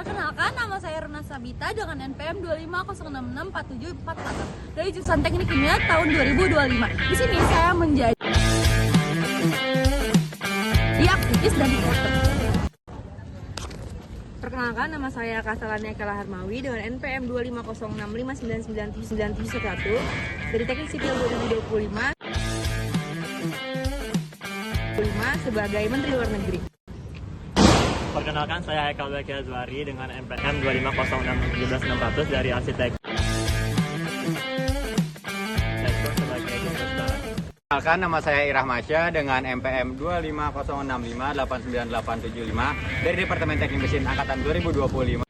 Perkenalkan, nama saya Runa Sabita dengan NPM 250664748 dari jurusan Teknik Kimia tahun 2025. Di sini saya menjadi aktivis dan reporter. Perkenalkan, nama saya Kasalania Kala Harmawi dengan NPM 25065999791 dari Teknik Sipil 2025 sebagai Menteri Luar Negeri. Perkenalkan, saya Eka Zaki Azwari dengan NPM 250617600 dari Arsitek. Perkenalkan, nama saya Irah Masya dengan NPM 25065898875 dari Departemen Teknik Mesin Angkatan 2025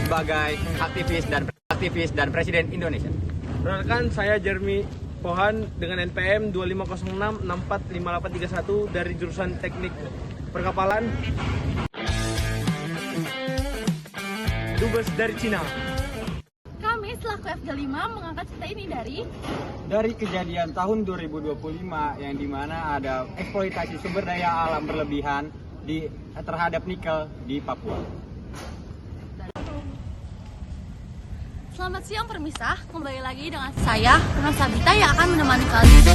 sebagai aktivis dan Presiden Indonesia. Perkenalkan, saya Jeremy Pohan dengan NPM 2506645831 dari jurusan Teknik Perkapalan, Dubes dari Cina. Kami selaku FD5 mengangkat cerita ini Dari kejadian tahun 2025 yang dimana ada eksploitasi sumber daya alam berlebihan terhadap nikel di Papua. Selamat siang permisah, kembali lagi dengan saya Runa Sabita yang akan menemani kalian.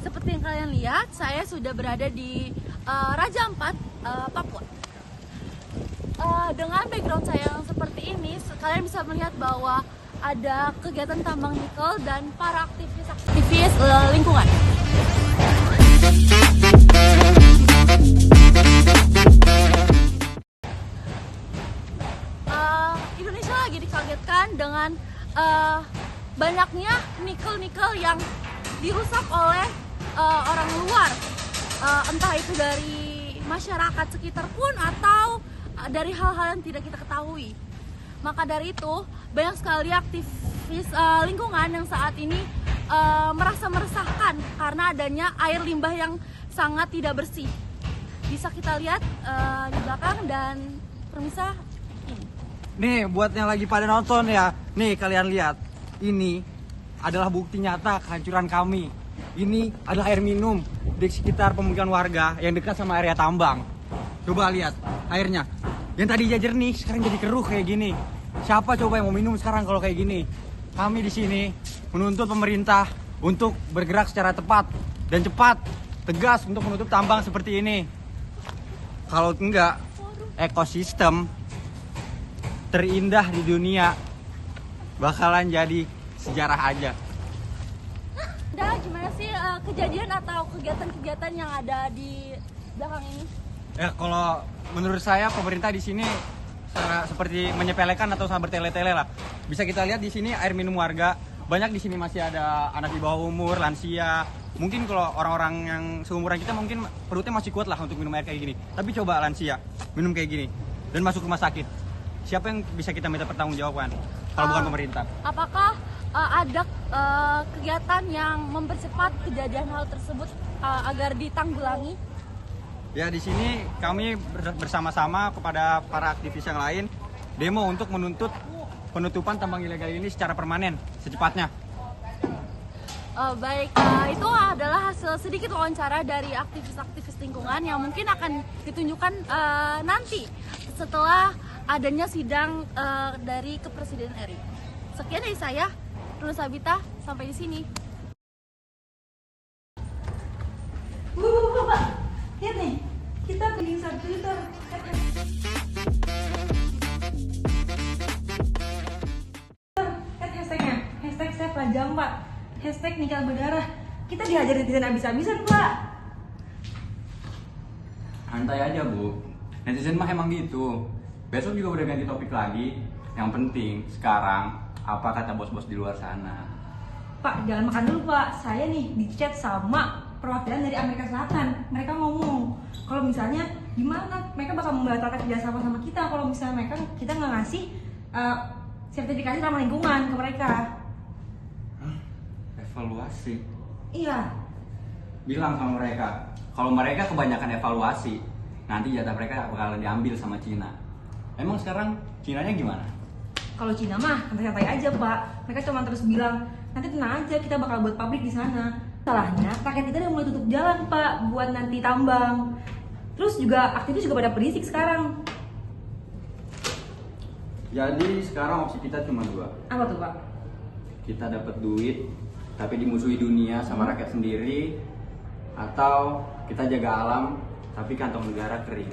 Seperti yang kalian lihat, saya sudah berada di Raja Ampat, Papua. Dengan background saya yang seperti ini, kalian bisa melihat bahwa ada kegiatan tambang nikel dan para aktivis lingkungan. Indonesia lagi dikagetkan dengan banyaknya nikel-nikel yang dirusak oleh orang luar, entah itu dari masyarakat sekitar pun atau dari hal-hal yang tidak kita ketahui. Maka dari itu banyak sekali aktivis lingkungan yang saat ini merasa meresahkan karena adanya air limbah yang sangat tidak bersih. Bisa kita lihat di belakang dan permisah ini. Nih, buat yang lagi pada nonton ya, nih kalian lihat, ini adalah bukti nyata kehancuran kami. Ini adalah air minum di sekitar pemukiman warga yang dekat sama area tambang. Coba lihat airnya, yang tadinya jernih sekarang jadi keruh kayak gini. Siapa coba yang mau minum sekarang kalau kayak gini? Kami di sini menuntut pemerintah untuk bergerak secara tepat dan cepat, tegas untuk menutup tambang seperti ini. Kalau enggak, ekosistem terindah di dunia bakalan jadi sejarah aja. Nah, gimana sih kejadian atau kegiatan-kegiatan yang ada di belakang ini? Ya, kalau menurut saya pemerintah di sini seperti menyepelekan atau sangat bertele-tele lah. Bisa kita lihat di sini air minum warga, banyak di sini masih ada anak di bawah umur, lansia. Mungkin kalau orang-orang yang seumuran kita mungkin perutnya masih kuat lah untuk minum air kayak gini. Tapi coba lansia minum kayak gini dan masuk rumah sakit. Siapa yang bisa kita minta pertanggungjawaban kalau bukan pemerintah? Apakah ada kegiatan yang mempercepat kejadian hal tersebut agar ditanggulangi? Ya, di sini kami bersama-sama kepada para aktivis yang lain demo untuk menuntut penutupan tambang ilegal ini secara permanen secepatnya. Baik, itu adalah hasil sedikit wawancara dari aktivis-aktivis lingkungan yang mungkin akan ditunjukkan nanti setelah adanya sidang dari Kepresiden RI. Sekian dari saya, Runa Sabita, sampai di sini. Pak, lihat nih, kita bikin satu Twitter. Hashtagnya, hashtag Save Raja Ampat, hashtag nikah berdarah. Kita dihajar netizen abis-abisan, Pak. Santai aja, Bu. Netizen mah emang gitu. Besok juga udah ganti topik lagi. Yang penting sekarang apa kata bos-bos di luar sana. Pak, jangan makan dulu, Pak. Saya nih di chat sama perwakilan dari Amerika Selatan. Mereka ngomong kalau misalnya gimana mereka bakal membatalkan kerjasama sama kita kalau misalnya kita nggak ngasih sertifikasi ramah lingkungan ke mereka. Evaluasi. Iya. Bilang sama mereka, kalau mereka kebanyakan evaluasi, nanti jatah mereka bakalan diambil sama Cina. Emang sekarang Cinanya gimana? Kalau Cina mah santai-santai aja, Pak. Mereka cuma terus bilang, nanti tenang aja, kita bakal buat pabrik di sana. Salahnya rakyat kita udah mulai tutup jalan Pak buat nanti tambang. Terus juga aktivis juga pada berisik sekarang. Jadi sekarang opsi kita cuma dua. Apa tuh Pak? Kita dapat duit tapi dimusuhi dunia sama rakyat sendiri, atau kita jaga alam tapi kantong negara kering.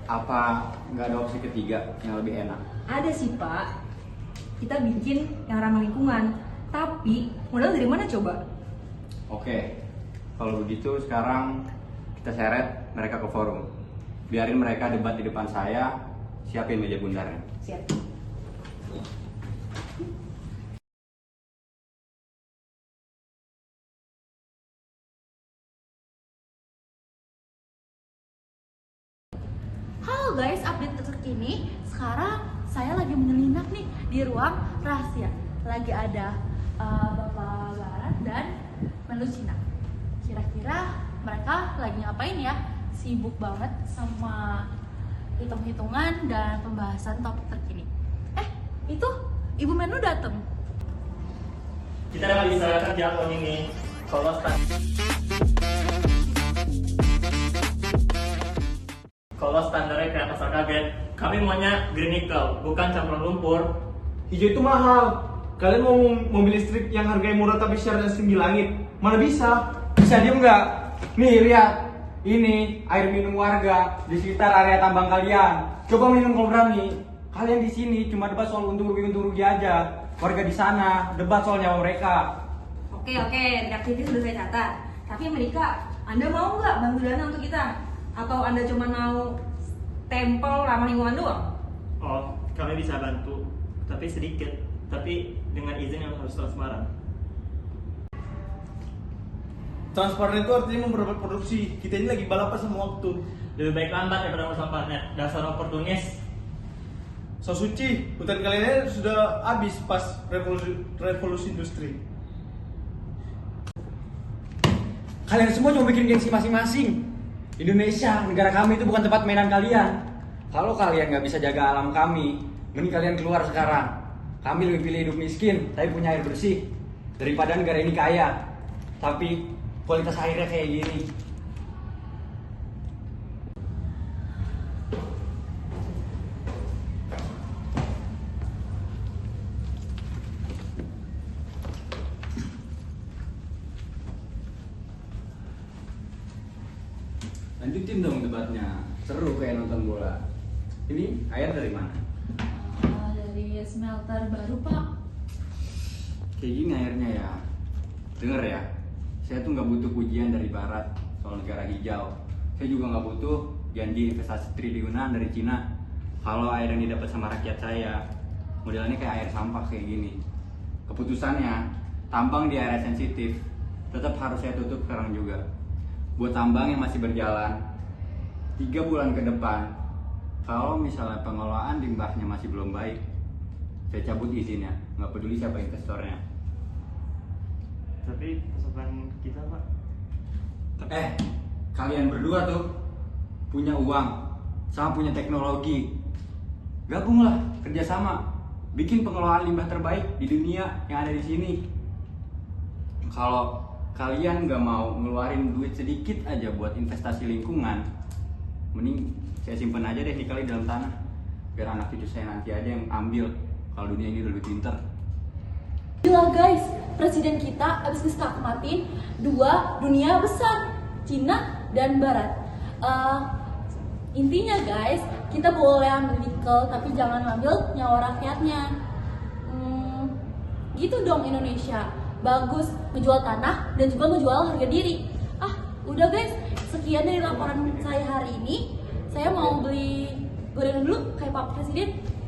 Apa nggak ada opsi ketiga yang lebih enak? Ada sih Pak. Kita bikin yang ramah lingkungan. Tapi modal dari mana coba? Oke, kalau begitu sekarang kita seret mereka ke forum. Biarin mereka debat di depan saya, siapin meja bundarnya. Siap. Halo guys, update terkini. Sekarang saya lagi menyelinap nih di ruang rahasia. Lagi ada Bapak Barat dan Menlu Cina. Kira-kira mereka lagi ngapain ya? Sibuk banget sama hitung-hitungan dan pembahasan topik terkini. Itu Ibu Menlu dateng. Kita dapat bicarakan di akun ini. Kalau standarnya kayak pasar kaget, kami maunya green nickel, bukan campuran lumpur. Hijau itu mahal. Kalian mau mobil listrik yang harganya murah tapi syaratnya setinggi langit? Mana bisa? Bisa diem nggak? Nih lihat, ini air minum warga di sekitar area tambang kalian. Coba minum kalau berani. Kalian di sini cuma debat soal untung rugi aja. Warga di sana debat soal nyawa mereka. Oke, reaksi sudah saya catat. Tapi Amerika, Anda mau nggak bantu dana untuk kita? Atau Anda cuma mau tempel ramah lingkungan doang? Oh, kami bisa bantu, tapi sedikit. Tapi dengan izin yang harus transparan. Transparan itu artinya mempercepat produksi. Kita ini lagi balapan sama waktu. Lebih baik lambat daripada ngurus sampahnya. Dasar oportunis. So suci, hutan kalian sudah habis pas revolusi industri. Kalian semua cuma bikin gengsi masing-masing. Indonesia, negara kami itu bukan tempat mainan kalian. Kalau kalian nggak bisa jaga alam kami, mending kalian keluar sekarang. Kami lebih pilih hidup miskin, tapi punya air bersih, daripada negara ini kaya, tapi kualitas airnya kayak gini. Lanjutin dong debatnya, seru kayak nonton bola. Ini air dari mana? Dari smelter baru Pak. Kayak gini airnya ya. Dengar ya, saya tuh nggak butuh pujian dari barat soal negara hijau. Saya juga nggak butuh janji investasi triliunan dari Cina. Kalau air yang didapat sama rakyat saya, modelnya kayak air sampah kayak gini. Keputusannya, tambang di area sensitif tetap harus saya tutup sekarang juga. Buat tambang yang masih berjalan 3 bulan ke depan, kalau misalnya pengelolaan limbahnya masih belum baik, saya cabut izinnya, nggak peduli siapa investornya. Tapi pasokan kita, Pak. Kalian berdua tuh punya uang sama punya teknologi. Gabunglah, kerjasama, bikin pengelolaan limbah terbaik di dunia yang ada di sini. Kalau kalian nggak mau ngeluarin duit sedikit aja buat investasi lingkungan, mending saya simpen aja deh nikel di dalam tanah, biar anak cucu saya nanti aja yang ambil. Kalau dunia ini udah lebih pinter. Gila guys, presiden kita abis diskakmatin 2 dunia besar, Cina dan Barat. Intinya guys, kita boleh ambil nikel tapi jangan ambil nyawa rakyatnya. Gitu dong Indonesia, bagus ngejual tanah dan juga ngejual harga diri. Udah guys, sekian dari laporan saya hari ini. Saya mau beli gorengan dulu kayak Pak Presiden.